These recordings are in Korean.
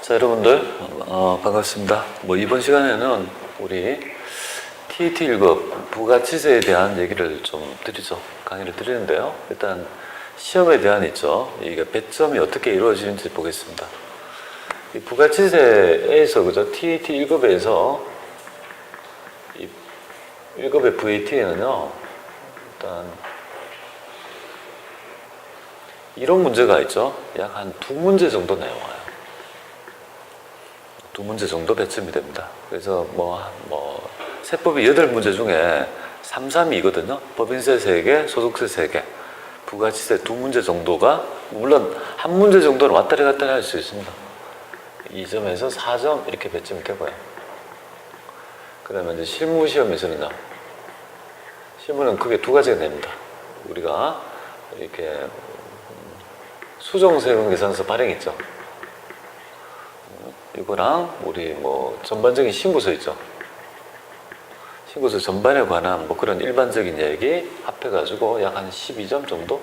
자, 여러분들 반갑습니다. 이번 시간에는 우리 TET 1급 부가치세에 대한 얘기를 좀 드리죠. 강의를 드리는데요. 일단 시험에 대한 있죠. 이게 배점이 어떻게 이루어지는지 보겠습니다. 이 부가치세에서 그죠? TET 1급에서 이 1급의 VAT에는요. 일단 이런 문제가 있죠. 약 한 2문제 정도 내와요. 2문제 정도 배점이 됩니다. 그래서 세법이 8문제 중에 3, 3이거든요. 법인세 3개, 소득세 3개, 부가치세 2문제 정도가, 물론 한 문제 정도는 왔다리 갔다리 할 수 있습니다. 2점에서 4점 이렇게 배점이 되고요. 그 다음에 이제 실무시험에서는요. 실무는 크게 2가지가 됩니다. 우리가 이렇게 수정세금계산서 발행 있죠. 이거랑 우리 전반적인 신고서 있죠. 신고서 전반에 관한 그런 일반적인 얘기 합해가지고 약 한 12점 정도?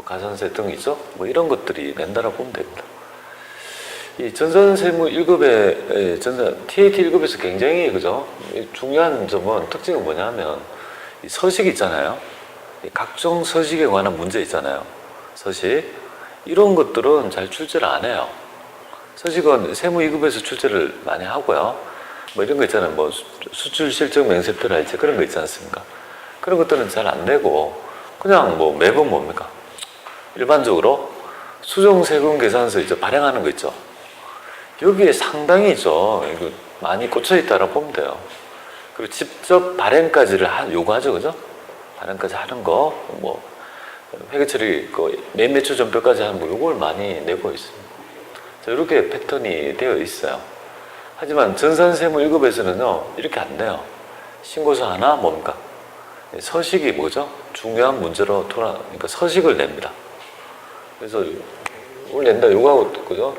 가산세 등 있죠. 이런 것들이 낸다라고 보면 됩니다. 이 전산세무 1급의 TAT 1급에서 굉장히 그죠? 중요한 점은 특징은 뭐냐면 이 서식 있잖아요. 각종 서식에 관한 문제 있잖아요. 서식 이런 것들은 잘 출제를 안 해요. 서식은 세무 2급에서 출제를 많이 하고요. 이런 거 있잖아요. 수출 실적 명세표랄지 그런 거 있지 않습니까? 그런 것들은 잘 안 내고 그냥 매번 뭡니까? 일반적으로 수정세금 계산서 있죠. 발행하는 거 있죠. 여기에 상당히 이거 많이 꽂혀 있다라고 보면 돼요. 그리고 직접 발행까지를 요구하죠. 그죠? 발행까지 하는 거, 회계처리, 매매초 전표까지 하는 거, 요걸 많이 내고 있습니다. 자, 이렇게 패턴이 되어 있어요. 하지만 전산세무 1급에서는요, 이렇게 안 돼요. 신고서 하나, 뭡니까? 서식이 뭐죠? 중요한 문제로 그러니까 서식을 냅니다. 그래서 이걸 낸다, 요거하고, 그죠?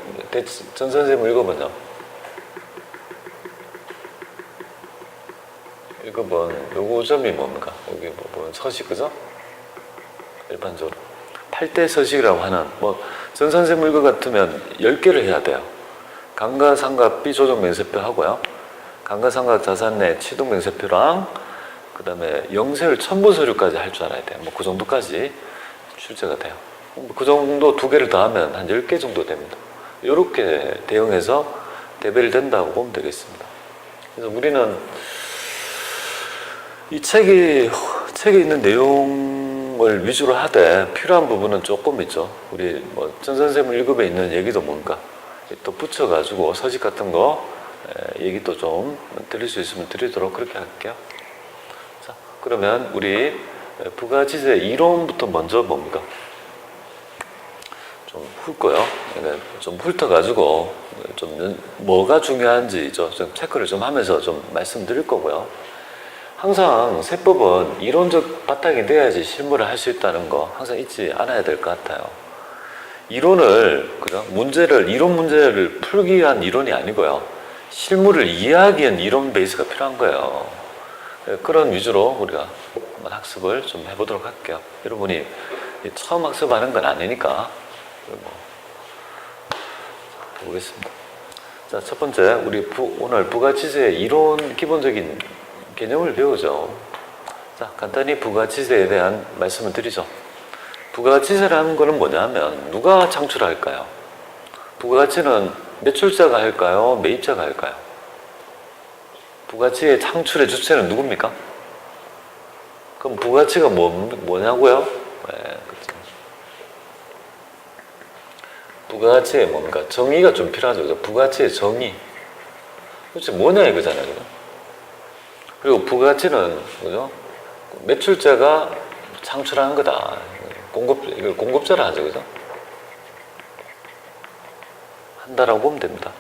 전산세무 1급은요. 1급은 요거 점이 뭡니까? 여기 보면 서식, 그죠? 일반적으로 8대 서식이라고 하는 전산세무 1급 같으면 10개를 해야 돼요. 감가상각비 조정 명세표 하고요. 감가상각 자산내 취득 명세표랑 그 다음에 영세율 첨부 서류까지 할 줄 알아야 돼요. 그 정도까지 출제가 돼요. 그 정도 2개를 더하면 한 10개 정도 됩니다. 이렇게 대응해서 대비를 된다고 보면 되겠습니다. 그래서 우리는 이 책에 있는 내용을 위주로 하되 필요한 부분은 조금 있죠. 우리 전산세무 1급에 있는 얘기도 뭔가 또 붙여가지고 서식 같은 거 얘기도 좀 드릴 수 있으면 드리도록 그렇게 할게요. 자, 그러면 우리 부가치세 이론부터 먼저 뭡니까? 좀 훑고요. 그러니까 좀 훑어가지고 좀 뭐가 중요한지 좀 체크를 좀 하면서 좀 말씀드릴 거고요. 항상 세법은 이론적 바탕이 돼야지 실무를 할 수 있다는 거 항상 잊지 않아야 될 것 같아요. 이론을, 그죠? 이론 문제를 풀기 위한 이론이 아니고요. 실무를 이해하기 위한 이론 베이스가 필요한 거예요. 그런 위주로 우리가 한번 학습을 좀 해보도록 할게요. 여러분이 처음 학습하는 건 아니니까. 보겠습니다. 자, 첫 번째, 우리 오늘 부가치세의 이론 기본적인 개념을 배우죠. 자, 간단히 부가치세에 대한 말씀을 드리죠. 부가치세라는 거는 뭐냐면 누가 창출할까요? 부가치는 매출자가 할까요? 매입자가 할까요? 부가치의 창출의 주체는 누굽니까? 그럼 부가치가 뭐냐고요? 네, 그렇죠. 부가치의 뭡니까? 정의가 좀 필요하죠. 그죠? 부가치의 정의. 도대체 뭐냐 이거잖아요. 그죠? 그리고 부가치는 그죠? 매출자가 창출하는 거다. 이걸 공급자라 하죠. 그죠? 한다라고 보면 됩니다.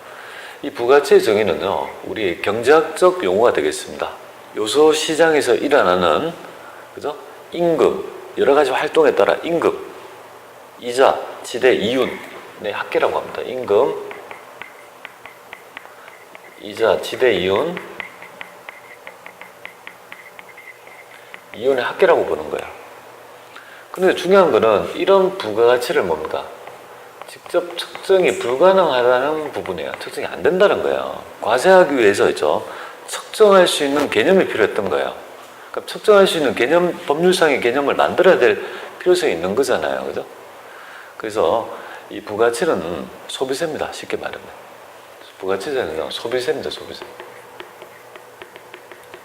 이 부가치의 정의는요, 우리 경제학적 용어가 되겠습니다. 요소 시장에서 일어나는, 그죠? 임금, 여러 가지 활동에 따라 임금, 이자, 지대, 이윤의 합계라고 합니다. 임금, 이자, 지대, 이윤의 합계라고 보는 거예요. 근데 중요한 거는 이런 부가가치를 뭡니까? 직접 측정이 불가능하다는 부분이에요. 측정이 안 된다는 거예요. 과세하기 위해서 있죠. 측정할 수 있는 개념이 필요했던 거예요. 그러니까 측정할 수 있는 개념, 법률상의 개념을 만들어야 될 필요성이 있는 거잖아요. 그죠? 그래서 이 부가치는 소비세입니다. 쉽게 말하면. 부가치세는 소비세입니다. 소비세.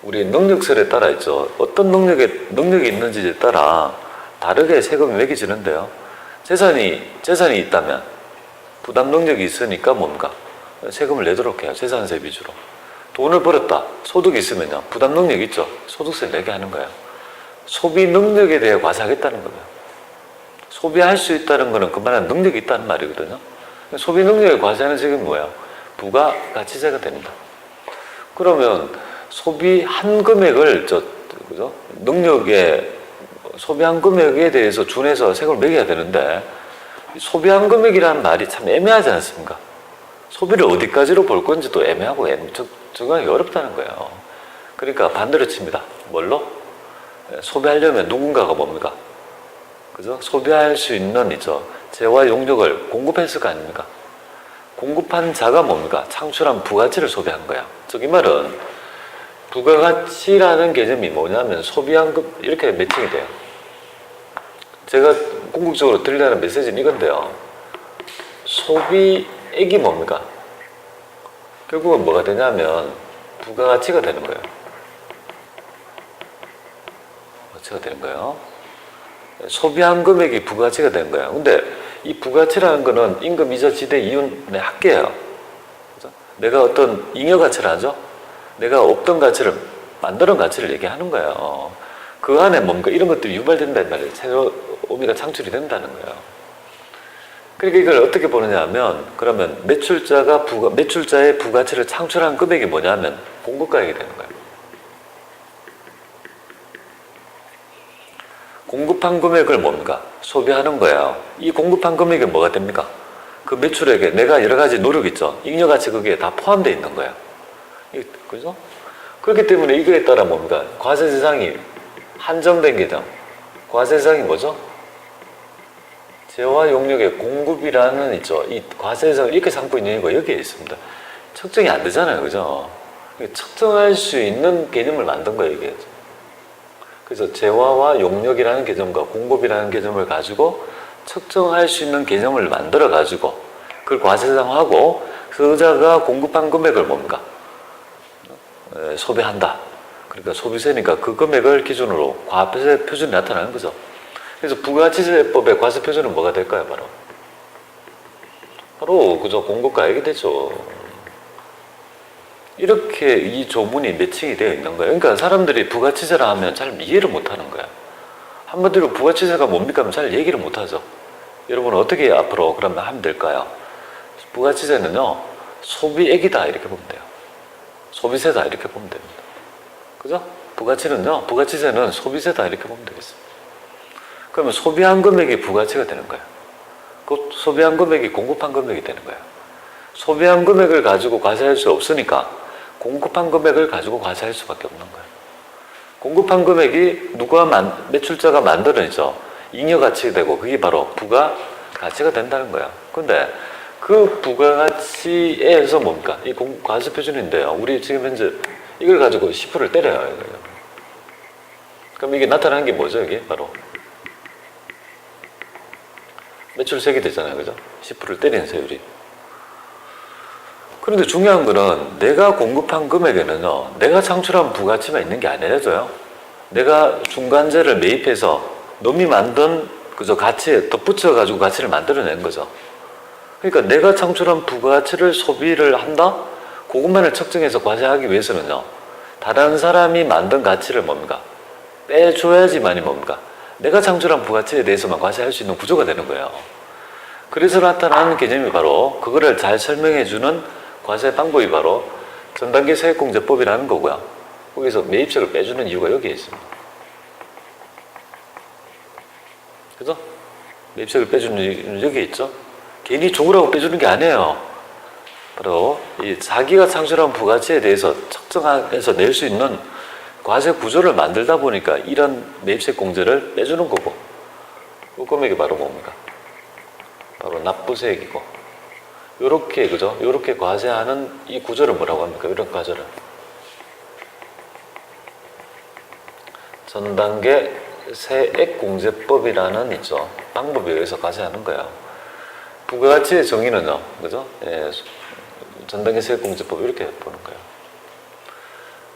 우리 능력설에 따라 있죠. 어떤 능력이 있는지에 따라 다르게 세금이 매겨지는데요. 재산이 있다면 부담 능력이 있으니까 뭡니까? 세금을 내도록 해요. 재산세 위주로. 돈을 벌었다. 소득이 있으면요. 부담 능력이 있죠. 소득세 내게 하는 거예요. 소비 능력에 대해 과세하겠다는 거예요. 소비할 수 있다는 거는 그만한 능력이 있다는 말이거든요. 소비 능력에 과세하는 세금이 뭐예요? 부가가치세가 됩니다. 그러면 소비한 금액을 그죠? 능력에 소비한 금액에 대해서 준해서 세금을 매겨야 되는데 소비한 금액이라는 말이 참 애매하지 않습니까? 소비를 어디까지로 볼 건지도 애매하고 적용하기 어렵다는 거예요. 그러니까 반대로 칩니다. 뭘로? 소비하려면 누군가가 뭡니까? 그죠? 소비할 수 있는 있죠. 재와 용역을 공급했을 거 아닙니까? 공급한 자가 뭡니까? 창출한 부가치를 소비한 거야. 즉 이 말은 부가가치라는 개념이 뭐냐면 소비한 금 이렇게 매칭이 돼요. 제가 궁극적으로 드리려는 메시지는 이건데요. 소비액이 뭡니까? 결국은 뭐가 되냐면 부가가치가 되는 거예요. 가치가 되는 거예요. 소비한 금액이 부가가치가 되는 거예요. 근데 이 부가치라는 거는 임금, 이자, 지대, 이윤의 합계예요. 그죠? 내가 어떤 잉여가치를 하죠? 내가 없던 가치를 만드는 가치를 얘기하는 거예요. 그 안에 뭔가 이런 것들이 유발된다는 말이에요. 새로움이가 창출이 된다는 거예요. 그러니까 이걸 어떻게 보느냐 하면 그러면 매출자의 부가치를 창출한 금액이 뭐냐면 공급가액이 되는 거예요. 공급한 금액을 뭡니까? 소비하는 거예요. 이 공급한 금액이 뭐가 됩니까? 그 매출액에 내가 여러 가지 노력 있죠. 잉여가치 거기에 다 포함되어 있는 거예요. 그죠? 그렇기 때문에 이거에 따라 뭡니까? 과세대상이 한정된 개념. 과세대상이 뭐죠? 재와 용역의 공급이라는 있죠. 이 과세대상을 이렇게 삼고 있는 이유가 여기에 있습니다. 측정이 안 되잖아요. 그죠? 측정할 수 있는 개념을 만든 거예요. 이게. 그래서 재화와 용역이라는 개념과 공급이라는 개념을 가지고 측정할 수 있는 개념을 만들어 가지고 그걸 과세대상하고 그자가 공급한 금액을 뭡니까? 소비한다. 그러니까 소비세니까 그 금액을 기준으로 과세 표준이 나타나는 거죠. 그래서 부가치세법의 과세 표준은 뭐가 될까요? 바로 그저 공급가액이 되죠. 이렇게 이 조문이 매칭이 되어 있는 거예요. 그러니까 사람들이 부가치세라 하면 잘 이해를 못하는 거야. 한마디로 부가치세가 뭡니까 하면 잘 얘기를 못하죠. 여러분은 어떻게 앞으로 그러면 하면 될까요? 부가치세는요, 소비액이다 이렇게 보면 돼요. 소비세다 이렇게 보면 됩니다. 그죠? 부가치세는 소비세다 이렇게 보면 되겠습니다. 그러면 소비한 금액이 부가치가 되는 거예요. 그 소비한 금액이 공급한 금액이 되는 거예요. 소비한 금액을 가지고 과세할 수 없으니까 공급한 금액을 가지고 과세할 수밖에 없는 거예요. 공급한 금액이 매출자가 만들어내죠. 잉여가치가 되고 그게 바로 부가가치가 된다는 거예요. 근데 그 부가가치에서 뭡니까? 이 과세 표준인데요. 우리 지금 현재 이걸 가지고 10%를 때려요. 그럼 이게 나타나는 게 뭐죠? 이게 바로 매출세액이 되잖아요. 그죠? 10%를 때리는 세율이. 그런데 중요한 거는 내가 공급한 금액에는요, 내가 창출한 부가치만 있는 게 아니라서요. 내가 중간재를 매입해서 놈이 만든 그저 가치에 덧붙여가지고 가치를 만들어낸 거죠. 그러니까 내가 창출한 부가치를 소비를 한다? 그것만을 측정해서 과세하기 위해서는요, 다른 사람이 만든 가치를 뭡니까? 빼줘야지만이 뭡니까? 내가 창출한 부가치에 대해서만 과세할 수 있는 구조가 되는 거예요. 그래서 나타나는 개념이 바로 그거를 잘 설명해주는 과세 방법이 바로 전단계 세액공제법이라는 거고요. 거기서 매입세를 빼주는 이유가 여기에 있습니다. 그죠? 매입세를 빼주는 이유는 여기에 있죠. 괜히 좋으라고 빼주는 게 아니에요. 바로 이 자기가 창출한 부가치에 대해서 측정해서 낼 수 있는 과세 구조를 만들다 보니까 이런 매입세 공제를 빼주는 거고, 그 금액이 바로 뭡니까? 바로 납부세액이고, 요렇게, 그죠? 요렇게 과세하는 이 구조를 뭐라고 합니까? 이런 과제를. 전단계 세액공제법이라는 있죠. 방법에 의해서 과세하는 거예요. 부가가치의 정의는요, 그죠? 예, 전단계 세액공제법 이렇게 보는 거예요.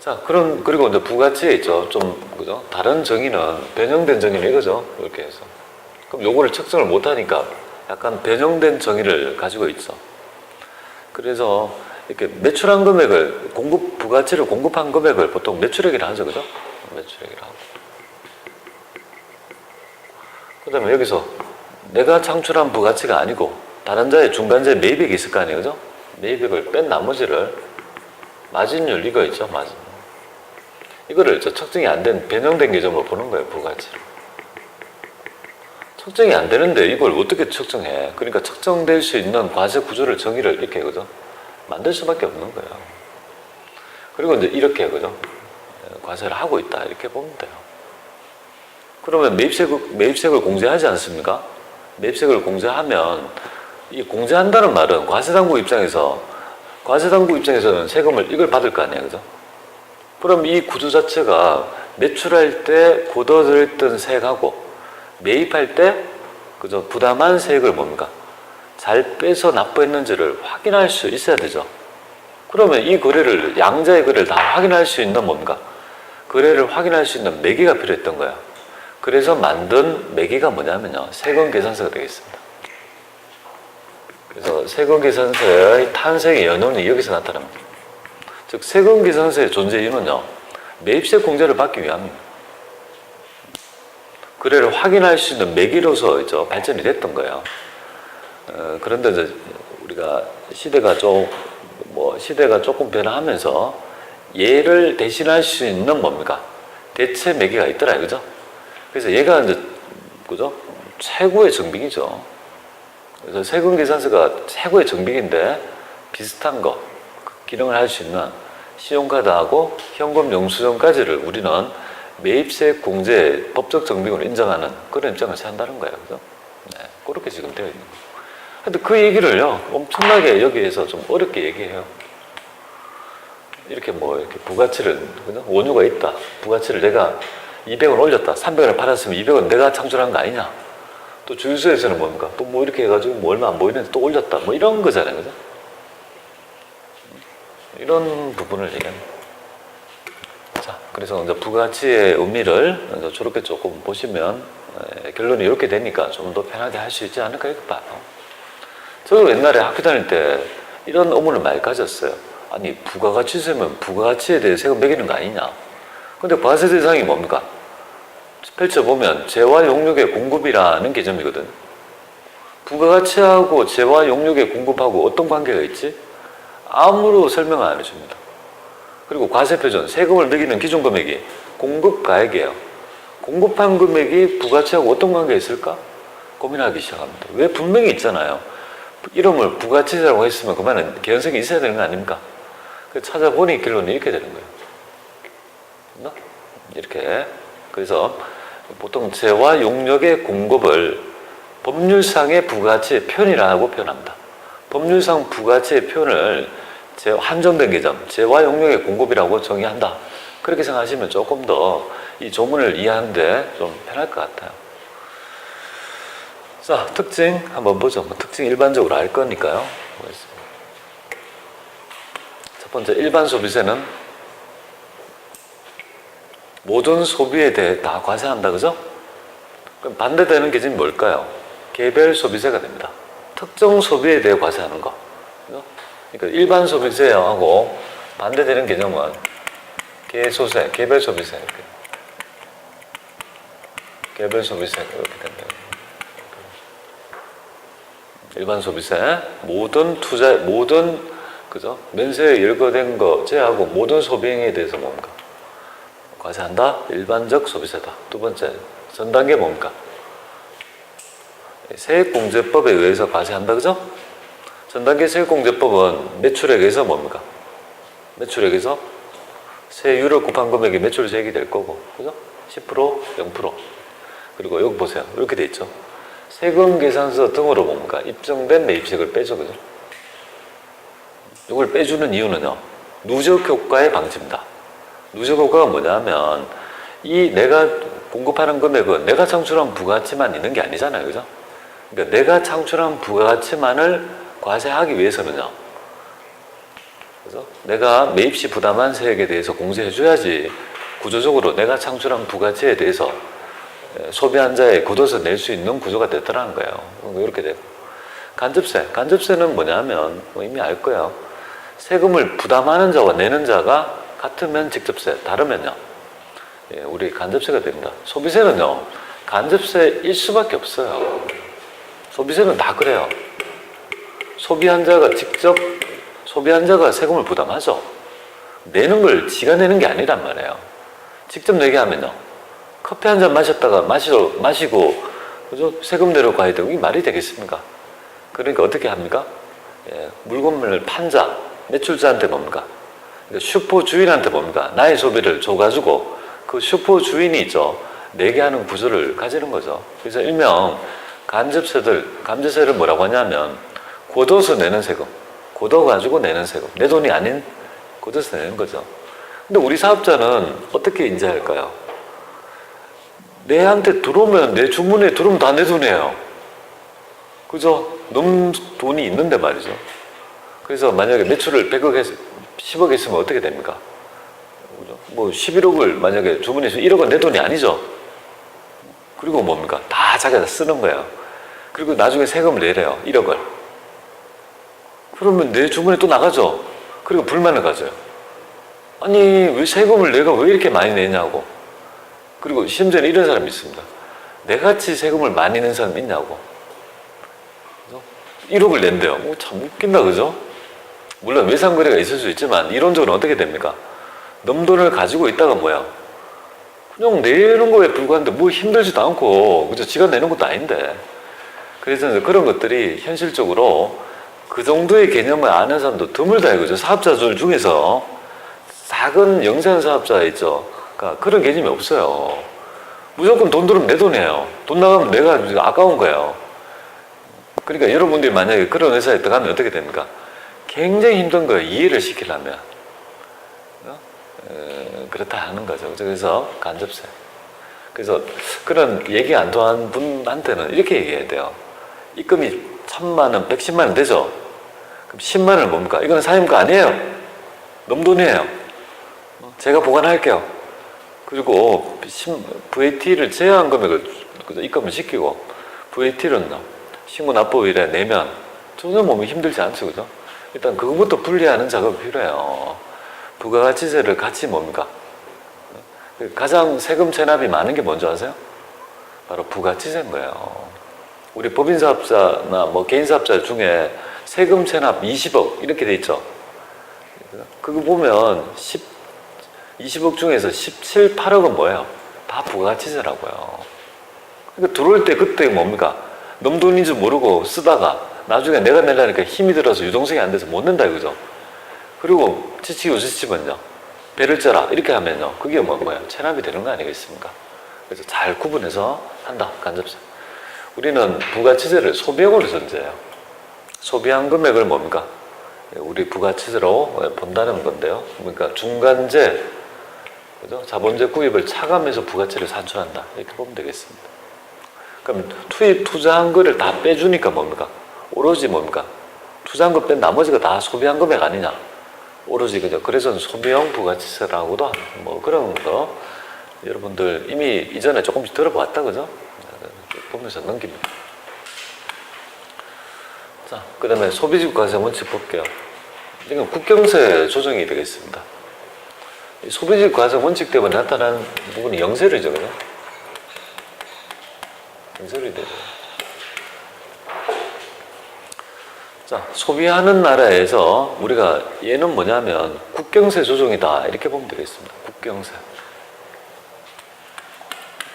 자, 그리고 이제 부가치에 있죠. 좀, 그죠? 다른 정의는, 변형된 정의는 이거죠. 이렇게 해서. 그럼 요거를 측정을 못하니까 약간 변형된 정의를 가지고 있죠. 그래서 이렇게 매출한 금액을, 부가치를 공급한 금액을 보통 매출액이라 하죠. 그죠? 매출액이라 하고. 그 다음에 여기서 내가 창출한 부가치가 아니고 다른 자의 중간자의 매입액이 있을 거 아니에요. 그죠? 매입액을 뺀 나머지를 마진율, 이거 있죠. 마진. 이거를 측정이 안 된 변형된 개념으로 보는 거예요. 부가치를. 측정이 안 되는데 이걸 어떻게 측정해? 그러니까 측정될 수 있는 과세 구조를 정의를 이렇게, 그죠? 만들 수밖에 없는 거예요. 그리고 이제 이렇게, 그죠? 과세를 하고 있다. 이렇게 보면 돼요. 그러면 매입세액을 공제하지 않습니까? 매입세액을 공제하면, 이 공제한다는 말은 과세당국 입장에서는 세금을 이걸 받을 거 아니에요. 그죠? 그럼 이 구조 자체가 매출할 때 걷어들였던 세액하고 매입할 때, 그죠? 부담한 세액을 뭡니까? 잘 빼서 납부했는지를 확인할 수 있어야 되죠. 그러면 이 거래를, 양자의 거래를 다 확인할 수 있는 뭡니까? 거래를 확인할 수 있는 매개가 필요했던 거예요. 그래서 만든 매개가 뭐냐면요, 세금계산서가 되겠습니다. 그래서 세금계산서의 탄생의 연원이 여기서 나타납니다. 즉 세금계산서의 존재 이유는요, 매입세 공제를 받기 위함입니다. 거래를 확인할 수 있는 매개로서 발전이 됐던 거예요. 그런데 이제 우리가 시대가 조금 변화하면서 얘를 대신할 수 있는 뭡니까? 대체 매개가 있더라, 그죠? 그래서 얘가 이제, 그죠? 최고의 정빅이죠. 그래서 세금계산서가 최고의 정빅인데 비슷한 거, 기능을 할 수 있는 신용카드하고 현금 영수증까지를 우리는 매입세 공제 법적 정빅으로 인정하는 그런 입장을 취한다는 거예요. 그죠? 네, 그렇게 지금 되어 있는 거예요. 근데 그 얘기를요, 엄청나게 여기에서 좀 어렵게 얘기해요. 이렇게 이렇게 부가치를, 그죠? 원유가 있다. 부가치를 내가 200원 올렸다. 300원을 팔았으면 200원 내가 창출한 거 아니냐. 또 주유소에서는 뭡니까? 또 이렇게 해가지고 얼마 안 보이는데 또 올렸다. 이런 거잖아요. 그죠? 이런 부분을 얘기합니다. 자, 그래서 이제 부가치의 의미를 이제 저렇게 조금 보시면 결론이 이렇게 되니까 좀 더 편하게 할 수 있지 않을까 이렇게 봐요. 저도 옛날에 학교 다닐 때 이런 의문을 많이 가졌어요. 아니, 부가가치 세면 부가가치에 대해 세금 매기는 거 아니냐. 근데 과세 대상이 뭡니까? 펼쳐보면 재와 용역의 공급이라는 개념이거든. 부가가치하고 재와 용역의 공급하고 어떤 관계가 있지? 아무로 설명을 안 해줍니다. 그리고 과세표준, 세금을 매기는 기준금액이 공급가액이에요. 공급한 금액이 부가치하고 어떤 관계가 있을까? 고민하기 시작합니다. 왜? 분명히 있잖아요. 이름을 부가치라고 했으면 그만은 개연성이 있어야 되는 거 아닙니까? 찾아보니 결론이 이렇게 되는 거예요. 이렇게. 그래서 보통 재와 용역의 공급을 법률상의 부가치의 표현이라고 표현합니다. 법률상 부가치의 표현을 한정된 개념, 재와 용역의 공급이라고 정의한다. 그렇게 생각하시면 조금 더 이 조문을 이해하는데 좀 편할 것 같아요. 자, 특징 한번 보죠. 특징 일반적으로 알 거니까요. 첫 번째, 일반 소비세는 모든 소비에 대해 다 과세한다, 그죠? 그럼 반대되는 개념이 뭘까요? 개별 소비세가 됩니다. 특정 소비에 대해 과세하는 거. 그죠? 그러니까 일반 소비세하고 반대되는 개념은 개소세, 개별 소비세. 이렇게. 개별 소비세 이렇게 된다. 일반 소비세, 모든 그죠? 면세에 열거된 거 제하고 모든 소비행위에 대해서 뭡니까? 과세한다? 일반적 소비세다. 두 번째, 전 단계 뭡니까? 세액공제법에 의해서 과세한다, 그죠? 전 단계 세액공제법은 매출액에서 뭡니까? 매출액에서 세율을 곱한 금액이 매출세액이 될 거고, 그죠? 10%, 0%. 그리고 여기 보세요. 이렇게 돼 있죠. 세금 계산서 등으로 뭡니까? 입증된 매입세액을 빼죠, 그죠? 이걸 빼주는 이유는요, 누적 효과의 방지입니다. 누적 효과가 뭐냐면, 이 내가 공급하는 금액은 내가 창출한 부가가치만 있는 게 아니잖아요, 그죠? 그러니까 내가 창출한 부가가치만을 과세하기 위해서는요, 그래서 내가 매입 시 부담한 세액에 대해서 공제해줘야지 구조적으로 내가 창출한 부가치에 대해서 소비한 자에 굳어서 낼 수 있는 구조가 됐더라는 거예요. 이렇게 되고. 간접세는 뭐냐면 이미 알 거예요. 세금을 부담하는 자와 내는 자가 같으면 직접세, 다르면요, 우리 간접세가 됩니다. 소비세는요, 간접세일 수밖에 없어요. 소비세는 다 그래요. 소비한 자가 세금을 부담하죠. 내는 걸 지가 내는 게 아니란 말이에요. 직접 내게 하면요, 커피 한 잔 마셨다가 마시고 그죠? 세금 내러 가야 되고, 이게 말이 되겠습니까? 그러니까 어떻게 합니까? 물건을 판 자, 매출자한테 뭡니까? 그러니까 슈퍼 주인한테 뭡니까? 나의 소비를 줘가지고 그 슈퍼 주인이 있죠, 내게 하는 구조를 가지는 거죠. 그래서 일명 간접세를 뭐라고 하냐면 걷어서 내는 세금, 걷어가지고 내는 세금, 내 돈이 아닌 걷어서 내는 거죠. 근데 우리 사업자는 어떻게 인지할까요? 내한테 들어오면, 내 주문에 들어오면 다 내 돈이에요. 그죠? 너무 돈이 있는데 말이죠. 그래서 만약에 매출을 10억 했으면 어떻게 됩니까? 그죠? 뭐 11억을 만약에 주문해서 1억은 내 돈이 아니죠. 그리고 뭡니까? 다 자기가 쓰는 거예요. 그리고 나중에 세금을 내래요. 1억을. 그러면 내 주문에 또 나가죠. 그리고 불만을 가져요. 아니, 왜 세금을 내가 왜 이렇게 많이 내냐고. 그리고 심지어는 이런 사람이 있습니다. 내같이 세금을 많이 낸 사람 있냐고. 1억을 낸대요. 참 웃긴다, 그죠? 물론 외상거래가 있을 수 있지만 이론적으로 어떻게 됩니까? 넘 돈을 가지고 있다가 뭐야? 그냥 내는 거에 불과한데 뭐 힘들지도 않고, 그죠? 지가 내는 것도 아닌데. 그래서 그런 것들이 현실적으로 그 정도의 개념을 아는 사람도 드물다, 그죠? 사업자들 중에서 작은 영세한 사업자 있죠? 그러니까 그런 개념이 없어요. 무조건 돈 들으면 내 돈이에요. 돈 나가면 내가 아까운 거예요. 그러니까 여러분들이 만약에 그런 회사에 들어가면 어떻게 됩니까? 굉장히 힘든 거예요. 이해를 시키려면. 그렇다 하는 거죠. 그래서 간접세. 그래서 그런 얘기 안 통한 분한테는 이렇게 얘기해야 돼요. 입금이 1000만 원, 110만 원 되죠? 그럼 10만 원은 뭡니까? 이거는 사장님 거 아니에요. 넘돈이에요. 제가 보관할게요. 그리고 VAT를 제한 금액을 입금을 시키고, VAT는 신고납부일에 내면 전혀 몸이 힘들지 않죠, 그죠? 일단 그거부터 분리하는 작업이 필요해요. 부가가치세를 같이 뭡니까? 가장 세금 체납이 많은 게 뭔지 아세요? 바로 부가치세인 거예요. 우리 법인사업자나 뭐 개인사업자 중에 세금 체납 20억 이렇게 돼 있죠. 그거 보면 20억 중에서 17, 8억은 뭐예요? 다 부가가치세라고요. 그러니까 들어올 때 그때 뭡니까? 넘 돈인 줄 모르고 쓰다가 나중에 내가 내려니까 힘이 들어서 유동성이 안 돼서 못 낸다 이거죠. 그리고 지치고 지치면요, 배를 쪄라 이렇게 하면요, 그게 뭐예요? 체납이 되는 거 아니겠습니까? 그래서 잘 구분해서 한다, 간접세. 우리는 부가치세를 소비액으로 전제해요. 소비한 금액을 뭡니까? 우리 부가치세로 본다는 건데요. 그러니까 중간재, 그죠? 자본재 구입을 차감해서 부가치를 산출한다, 이렇게 보면 되겠습니다. 그럼 투자한 거를 다 빼주니까 뭡니까? 오로지 뭡니까? 투자한 거 뺀 나머지가 다 소비한 금액 아니냐? 오로지 그죠? 그래서 소비형 부가치세라고도 뭐 그런 거 여러분들 이미 이전에 조금씩 들어봤다, 그죠? 보면서 넘깁니다. 자, 그 다음에 소비지구과세 원칙 볼게요. 이건 국경세 조정이 되겠습니다. 소비지구과세 원칙 때문에 나타난 부분이 영세율이죠, 그죠? 영세율이 되죠. 자, 소비하는 나라에서 우리가 얘는 뭐냐면 국경세 조정이다, 이렇게 보면 되겠습니다.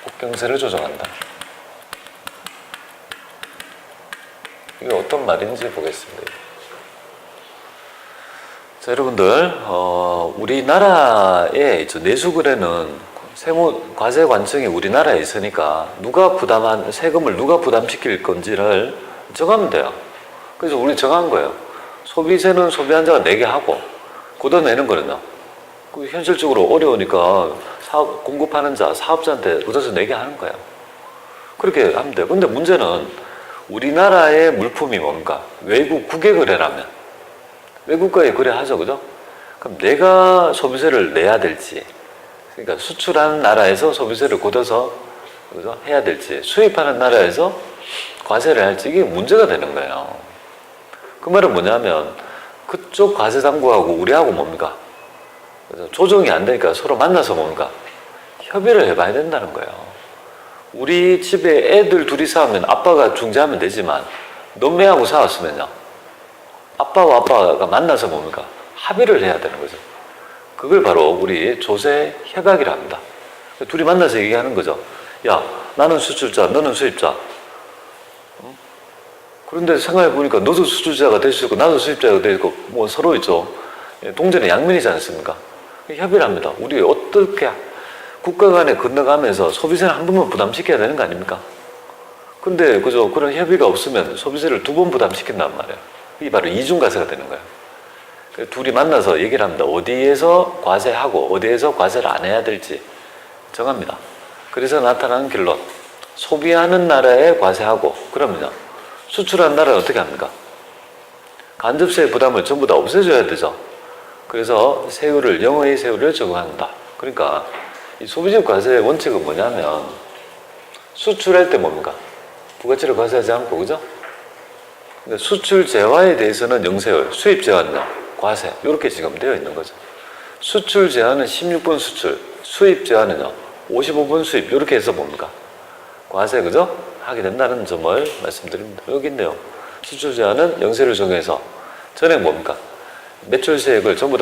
국경세를 조정한다. 이게 어떤 말인지 보겠습니다. 자, 여러분들, 우리나라의 내수거래는 과세 관청이 우리나라에 있으니까 세금을 누가 부담시킬 건지를 정하면 돼요. 그래서 우리 정한 거예요. 소비세는 소비한 자가 내게 하고 걷어내는 거는요. 현실적으로 어려우니까 공급하는 자, 사업자한테 걷어서 내게 하는 거예요. 그렇게 하면 돼요. 근데 문제는 우리나라의 물품이 뭔가 외국 국외 거래라면 외국과의 거래하죠, 그죠? 그럼 내가 소비세를 내야 될지, 그러니까 수출하는 나라에서 소비세를 걷어서 그죠? 해야 될지, 수입하는 나라에서 과세를 할지 이게 문제가 되는 거예요. 그 말은 뭐냐면 그쪽 과세 당국하고 우리하고 뭡니까? 그래서 조정이 안 되니까 서로 만나서 뭡니까? 협의를 해봐야 된다는 거예요. 우리 집에 애들 둘이 싸우면 아빠가 중재하면 되지만 너매하고 싸웠으면요. 아빠와 아빠가 만나서 뭡니까? 합의를 해야 되는 거죠. 그걸 바로 우리 조세 협약이라 합니다. 둘이 만나서 얘기하는 거죠. 야, 나는 수출자, 너는 수입자. 그런데 생각해보니까 너도 수출자가 될 수 있고 나도 수입자가 될 수 있고 뭐 서로 있죠. 동전의 양면이지 않습니까? 협의를 합니다. 우리 어떻게 국가 간에 건너가면서 소비세는 한 번만 부담시켜야 되는 거 아닙니까? 근데 그죠? 그런 협의가 없으면 소비세를 2번 부담시킨단 말이에요. 이게 바로 이중과세가 되는 거예요. 둘이 만나서 얘기를 합니다. 어디에서 과세하고 어디에서 과세를 안 해야 될지 정합니다. 그래서 나타나는 결론. 소비하는 나라에 과세하고 그러면요. 수출하는 나라는 어떻게 합니까? 간접세 부담을 전부 다 없애줘야 되죠. 그래서 영의 세율을 적용한다. 그러니까 이 소비적 과세의 원칙은 뭐냐면 수출할 때 뭡니까? 부가치를 과세하지 않고, 그죠? 근데 수출 제화에 대해서는 영세율, 수입 제화는요, 과세. 이렇게 지금 되어 있는 거죠. 수출 제화는 16번 수출, 수입 제화는요, 55번 수입. 이렇게 해서 뭡니까? 과세, 그죠? 하게 된다는 점을 말씀드립니다. 여기 있네요. 수출 제화는 영세를 적용해서 전액 뭡니까? 매출세액을 전부 다